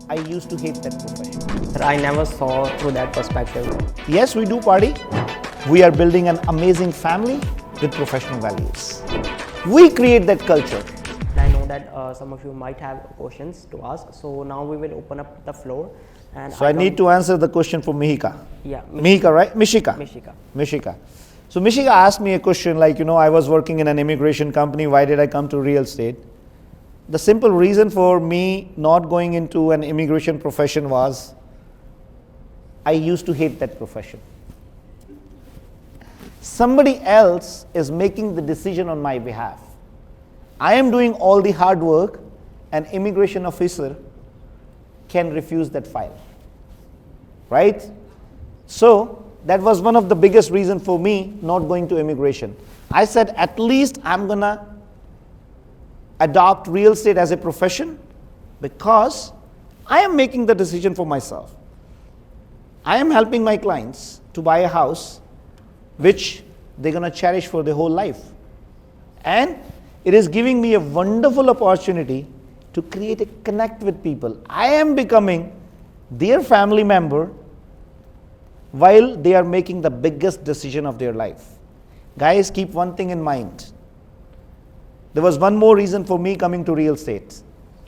I used to hate that profession. Sir, I never saw through that perspective. Yes, we do party. We are building an amazing family with professional values. We create that culture. I know that some of you might have questions to ask, so now we will open up the floor. And So I need to answer the question for Mihika. Yeah, Mihika, right? Mishika. Mishika. So Mishika asked me a question like, I was working in an immigration company. Why did I come to real estate? The simple reason for me not going into an immigration profession was I used to hate that profession. Somebody else is making the decision on my behalf. I am doing all the hard work. An immigration officer can refuse that file. Right? So that was one of the biggest reasons for me not going to immigration. I said, at least I'm gonna adopt real estate as a profession because I am making the decision for myself. I am helping my clients to buy a house which they're gonna cherish for their whole life. And it is giving me a wonderful opportunity to create a connect with people. I am becoming their family member while they are making the biggest decision of their life. Guys, keep one thing in mind. There was one more reason for me coming to real estate.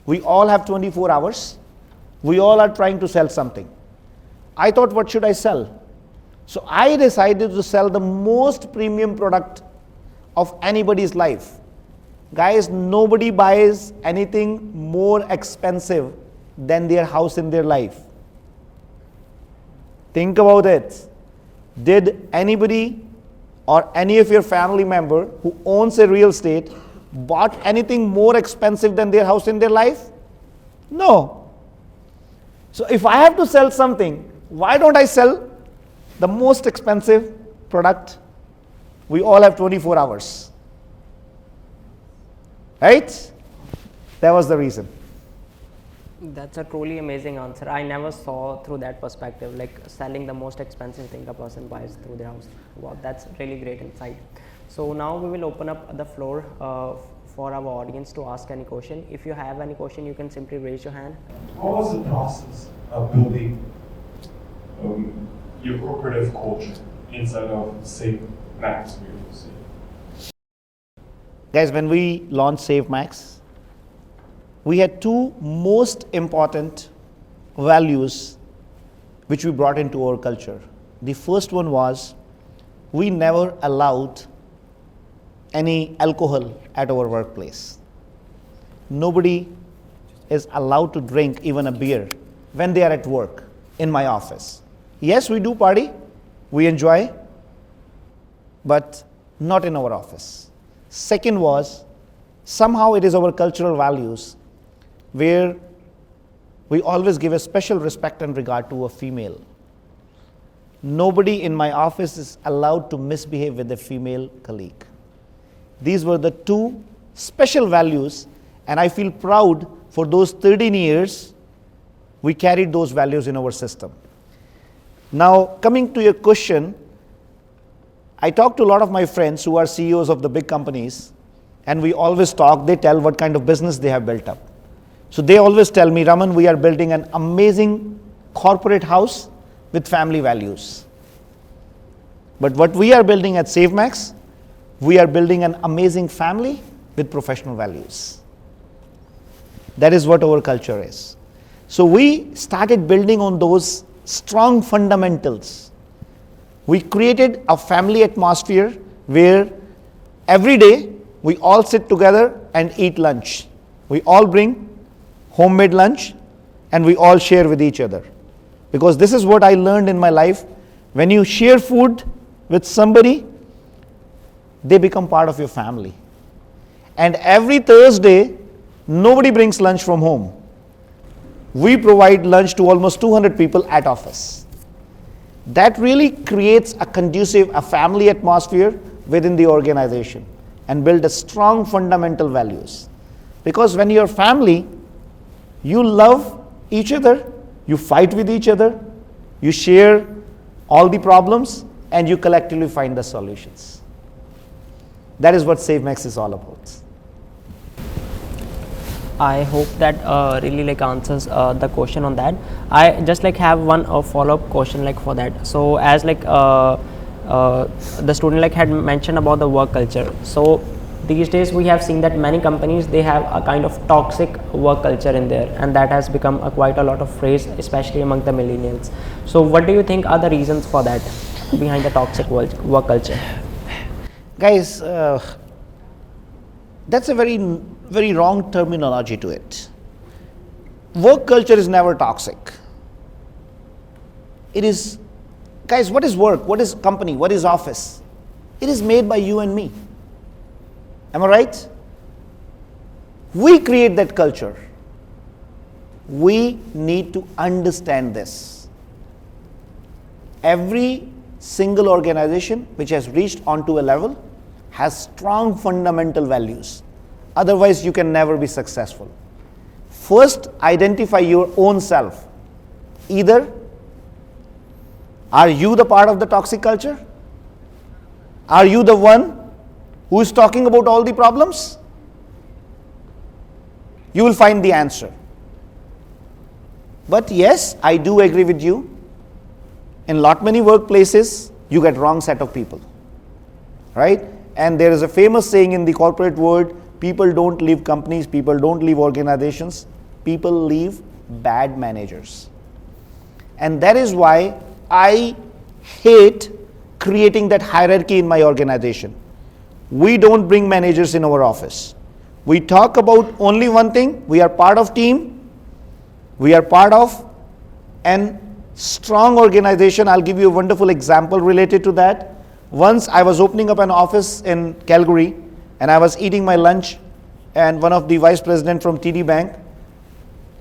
We all have 24 hours. We all are trying to sell something. I thought, what should I sell? So I decided to sell the most premium product of anybody's life. Guys, nobody buys anything more expensive than their house in their life. Think about it. Did anybody or any of your family member who owns a real estate bought anything more expensive than their house in their life? No. So if I have to sell something, why don't I sell the most expensive product? We all have 24 hours. Right? That was the reason. That's a truly amazing answer. I never saw through that perspective, like selling the most expensive thing a person buys through their house. Wow, that's really great insight. So now we will open up the floor for our audience to ask any question. If you have any question, you can simply raise your hand. What was the process of building your corporative culture inside of Save Max? Guys, when we launched Save Max, we had two most important values which we brought into our culture. The first one was we never allowed any alcohol at our workplace. Nobody is allowed to drink even a beer when they are at work in my office. Yes, we do party, we enjoy, but not in our office. Second was, somehow it is our cultural values where we always give a special respect and regard to a female. Nobody in my office is allowed to misbehave with a female colleague. These were the two special values, and I feel proud for those 13 years we carried those values in our system. Now, coming to your question, I talk to a lot of my friends who are CEOs of the big companies, and we always talk, they tell what kind of business they have built up. So they always tell me, Raman, we are building an amazing corporate house with family values. But what we are building at SaveMax, we are building an amazing family with professional values. That is what our culture is. So we started building on those strong fundamentals. We created a family atmosphere where every day we all sit together and eat lunch. We all bring homemade lunch and we all share with each other. Because this is what I learned in my life. When you share food with somebody, they become part of your family. And every Thursday, nobody brings lunch from home. We provide lunch to almost 200 people at office. That really creates a conducive, a family atmosphere within the organization and build a strong fundamental values. Because when you're family, you love each other, you fight with each other, you share all the problems, and you collectively find the solutions. That is what SaveMax is all about. I hope that really like answers the question on that. I just like have one follow-up question like for that. So as like the student like had mentioned about the work culture. So these days we have seen that many companies, they have a kind of toxic work culture in there, and that has become quite a lot of phrase, especially among the millennials. So what do you think are the reasons for that, behind the toxic work culture? Guys, that's a very wrong terminology to it. Work culture is never toxic. It is, guys, what is work? What is company? What is office? It is made by you and me. Am I right? We create that culture. We need to understand this. Every single organization which has reached onto a level has strong fundamental values. Otherwise, you can never be successful. First, identify your own self. Either are you the part of the toxic culture? Are you the one who is talking about all the problems? You will find the answer. But yes, I do agree with you. In lot many workplaces, you get wrong set of people, right? And there is a famous saying in the corporate world, people don't leave companies, people don't leave organizations, people leave bad managers. And that is why I hate creating that hierarchy in my organization. We don't bring managers in our office. We talk about only one thing, we are part of team, we are part of an strong organization. I'll give you a wonderful example related to that. Once I was opening up an office in Calgary and I was eating my lunch, and one of the vice president from TD Bank,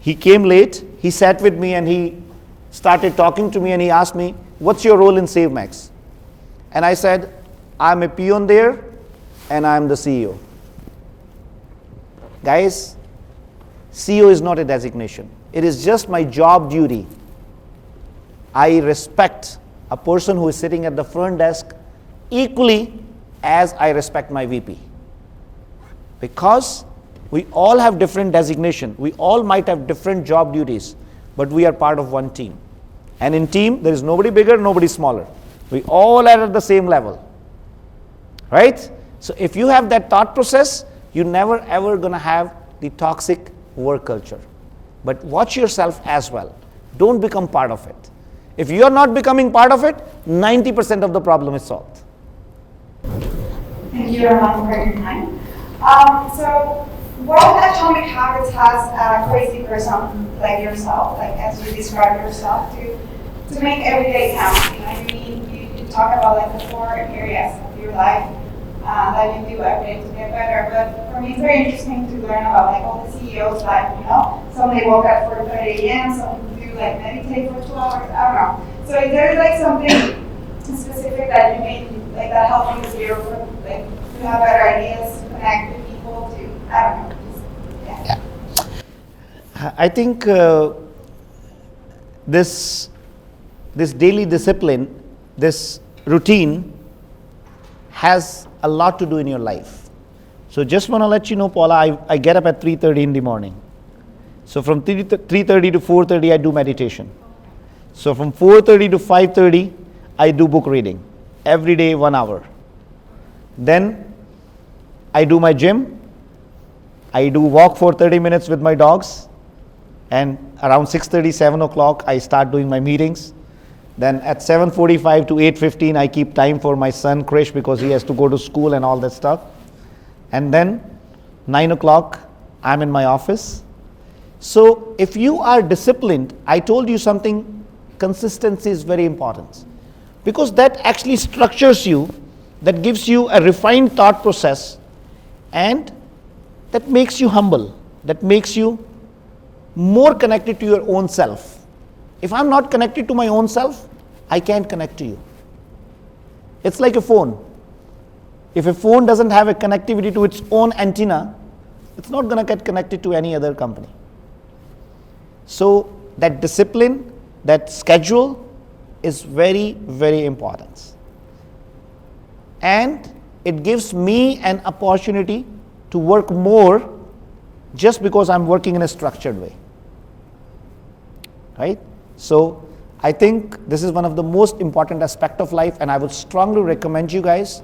he came late, he sat with me and he started talking to me and he asked me, what's your role in SaveMax? And I said, I'm a peon there and I'm the CEO. Guys, CEO is not a designation. It is just my job duty. I respect a person who is sitting at the front desk equally as I respect my VP. Because we all have different designation. We all might have different job duties, but we are part of one team. And in team, there is nobody bigger, nobody smaller. We all are at the same level, right? So if you have that thought process, you're never ever gonna have the toxic work culture. But watch yourself as well. Don't become part of it. If you are not becoming part of it, 90% of the problem is solved. Thank you, Raman, for your time. So, what atomic habits has a crazy person like yourself, like as you describe yourself, to make every day count? You know, you talk about like the 4 areas of your life that you do every day to get better. But for me, it's very interesting to learn about like all the CEOs' life. You know, some they woke up at 4:30 a.m., some do like meditate for 2 hours. I don't know. So is there like something specific that you made like that helped you with your like to have better ideas, to connect with people, to I don't know. Yeah. I think this daily discipline, this routine has a lot to do in your life. So just want to let you know, Paula, I get up at 3:30 in the morning. So from 3:30 to 4:30 I do meditation. So from 4:30 to 5:30 I do book reading. Every day 1 hour. Then I do my gym. I do walk for 30 minutes with my dogs. And around 6:30, 7 o'clock I start doing my meetings. Then at 7:45 to 8:15 I keep time for my son Krish because he has to go to school and all that stuff. And then 9 o'clock I'm in my office. So if you are disciplined, I told you something, consistency is very important. Because that actually structures you, that gives you a refined thought process, and that makes you humble, that makes you more connected to your own self. If I'm not connected to my own self, I can't connect to you. It's like a phone. If a phone doesn't have a connectivity to its own antenna, it's not going to get connected to any other company. So that discipline, that schedule is very, very important. And it gives me an opportunity to work more just because I'm working in a structured way. Right? So I think this is one of the most important aspects of life, and I would strongly recommend you guys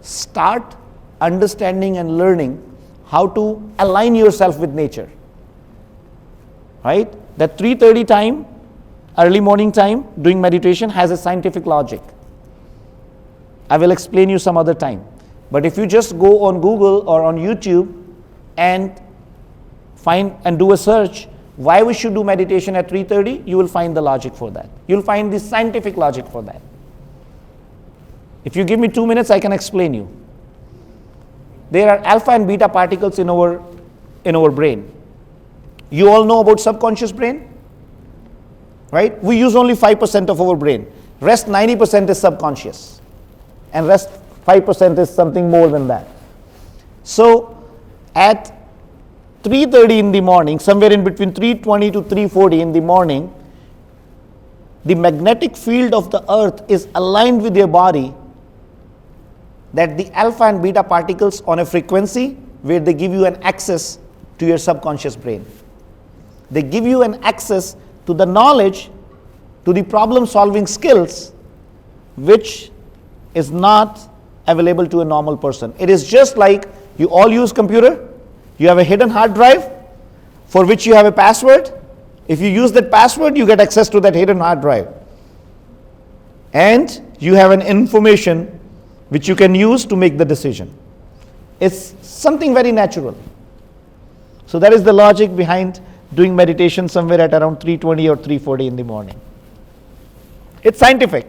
start understanding and learning how to align yourself with nature. Right? That 3:30 time, early morning time, doing meditation has a scientific logic. I will explain you some other time. But if you just go on Google or on YouTube and find and do a search, why we should do meditation at 3:30, you will find the logic for that. You'll find the scientific logic for that. If you give me 2 minutes, I can explain you. There are alpha and beta particles in our brain. You all know about subconscious brain? Right? We use only 5% of our brain. Rest 90% is subconscious. And rest 5% is something more than that. So at 3:30 in the morning, somewhere in between 3:20 to 3:40 in the morning, the magnetic field of the earth is aligned with your body, that the alpha and beta particles on a frequency where they give you an access to your subconscious brain. They give you an access to the knowledge, to the problem solving skills, which is not available to a normal person. It is just like you all use computer. You have a hidden hard drive for which you have a password. If you use that password, you get access to that hidden hard drive. And you have an information which you can use to make the decision. It's something very natural. So that is the logic behind doing meditation somewhere at around 3:20 or 3:40 in the morning. It's scientific.